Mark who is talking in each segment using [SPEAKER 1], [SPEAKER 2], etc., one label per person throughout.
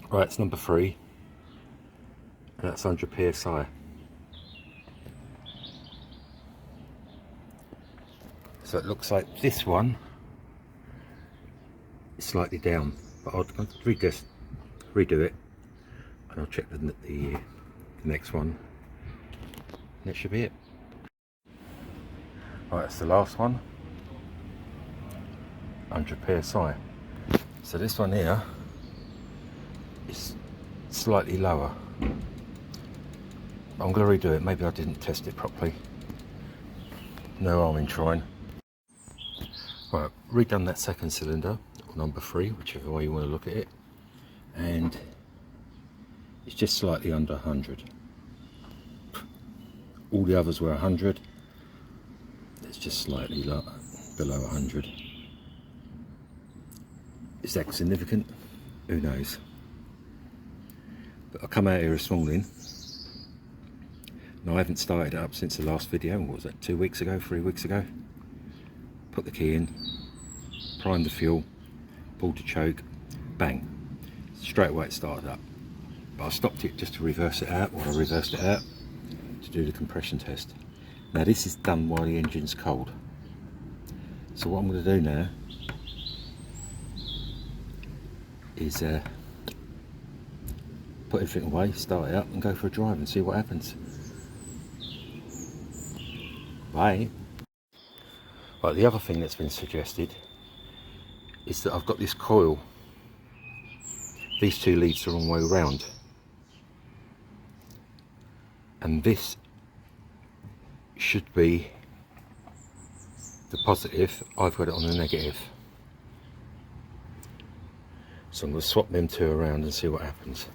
[SPEAKER 1] Right, it's number 3, and that's 100 psi. So it looks like this one is slightly down, but I'll redo it, and I'll check the next one, and that should be it. Right, that's the last one, 100 psi. So this one here is slightly lower. I'm going to redo it. Maybe I didn't test it properly. No harm in trying. Right, redone that second cylinder, or number 3, whichever way you want to look at it, and it's just slightly under 100. All the others were 100. It's just slightly below 100. Is that significant? Who knows? But I come out here this morning. Now I haven't started it up since the last video. What was that, 2 weeks ago, 3 weeks ago? Put the key in, primed the fuel, pulled the choke, bang. Straight away it started up. But I stopped it just to reverse it out, or I reversed it out to do the compression test. Now this is done while the engine's cold. So what I'm going to do now is put everything away, start it up and go for a drive and see what happens. Bye. Right, the other thing that's been suggested is that I've got this coil. These two leads the wrong way around. And this should be the positive. I've got it on the negative. So I'm going to swap them two around and see what happens.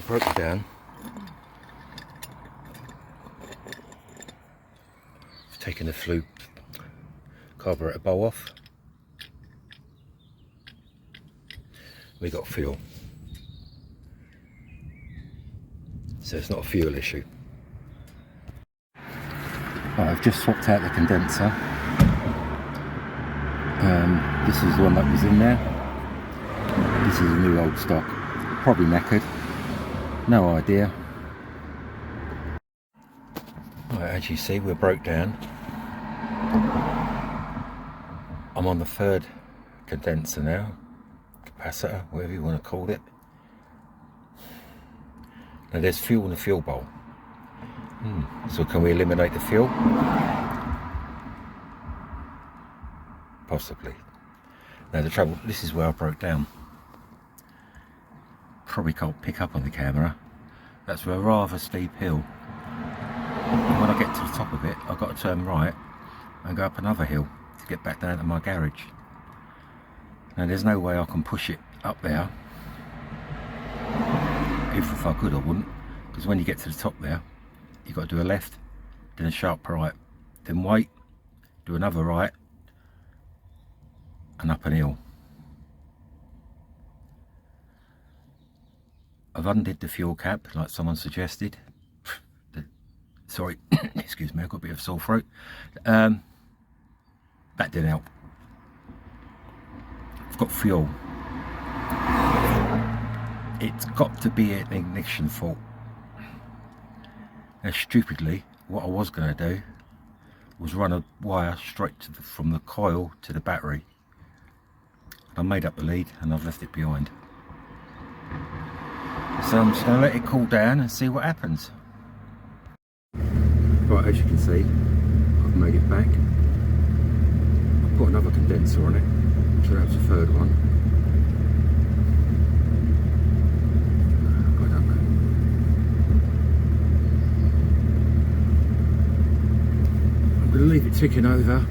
[SPEAKER 1] broke it down. I've taken the flue carburetor bowl off. We got fuel, so it's not a fuel issue. Right, I've just swapped out the condenser. This is the one that was in there. This is a new old stock, probably knackered, no idea. Right, as you see, we're broke down. I'm on the third condenser now, capacitor, whatever you want to call it. Now there's fuel in the fuel bowl. So can we eliminate the fuel? Possibly. Now the trouble, this is where I broke down. Probably can't pick up on the camera. That's a rather steep hill. And when I get to the top of it, I've got to turn right and go up another hill to get back down to my garage. Now there's no way I can push it up there. If I could, I wouldn't, because when you get to the top there, you've got to do a left, then a sharp right, then wait, do another right, and up an hill. I've undid the fuel cap like someone suggested. Sorry, excuse me, I've got a bit of a sore throat. That didn't help. I've got fuel. It's got to be an ignition fault. Now stupidly, what I was going to do was run a wire straight to from the coil to the battery. I made up the lead and I've left it behind. So I'm just going to let it cool down and see what happens. Right, as you can see, I've made it back. I've put another condenser on it, so that's the third one. I don't know. I'm going to leave it ticking over.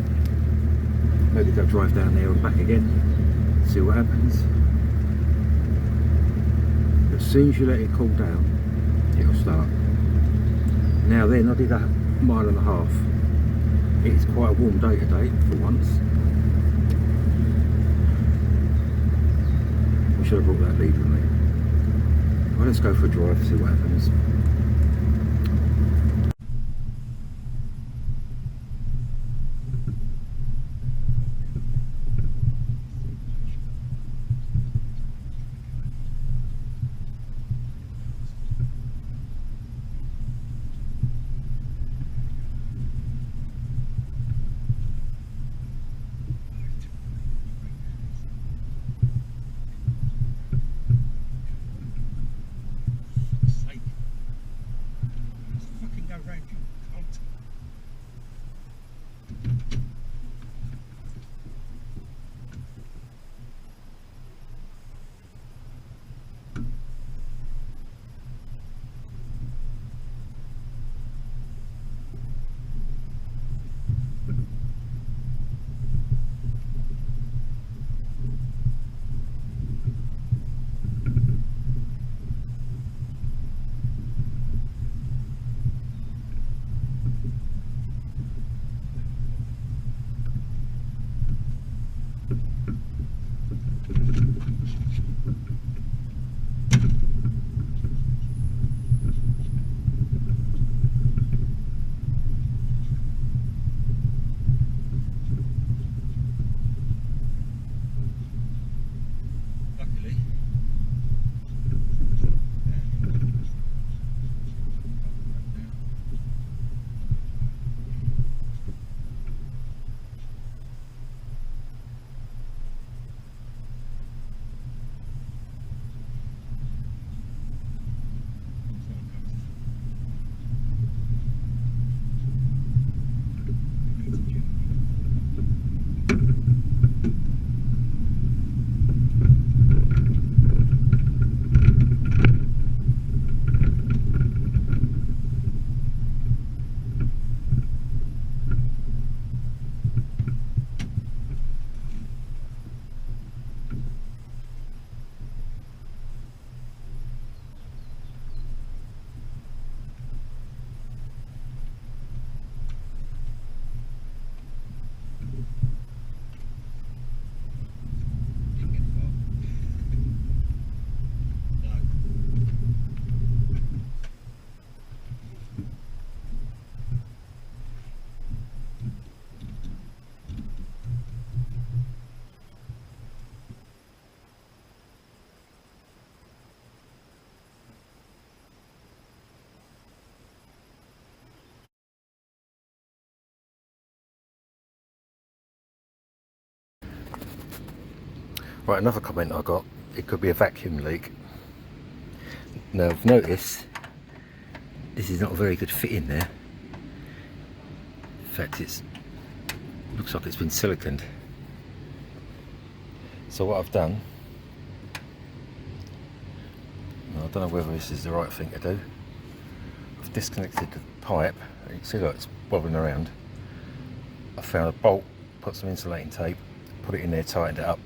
[SPEAKER 1] Maybe go drive down there and back again, see what happens. As soon as you let it cool down, it'll start. Now then, I did a mile and a half. It's quite a warm day today, for once. I should have brought that lead with me. Well, let's go for a drive, see what happens. Right, another comment I got, it could be a vacuum leak. Now I've noticed this is not a very good fit in there. In fact, it looks like it's been siliconed. So what I've done, I don't know whether this is the right thing to do. I've disconnected the pipe. You can see that it's wobbling around. I found a bolt, put some insulating tape, put it in there, tightened it up.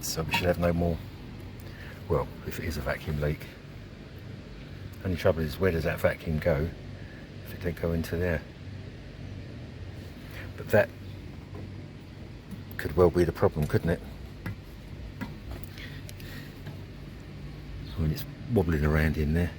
[SPEAKER 1] So we should have no more, well, if it is a vacuum leak. Only trouble is, where does that vacuum go if it didn't go into there? But that could well be the problem, couldn't it? I mean, it's wobbling around in there.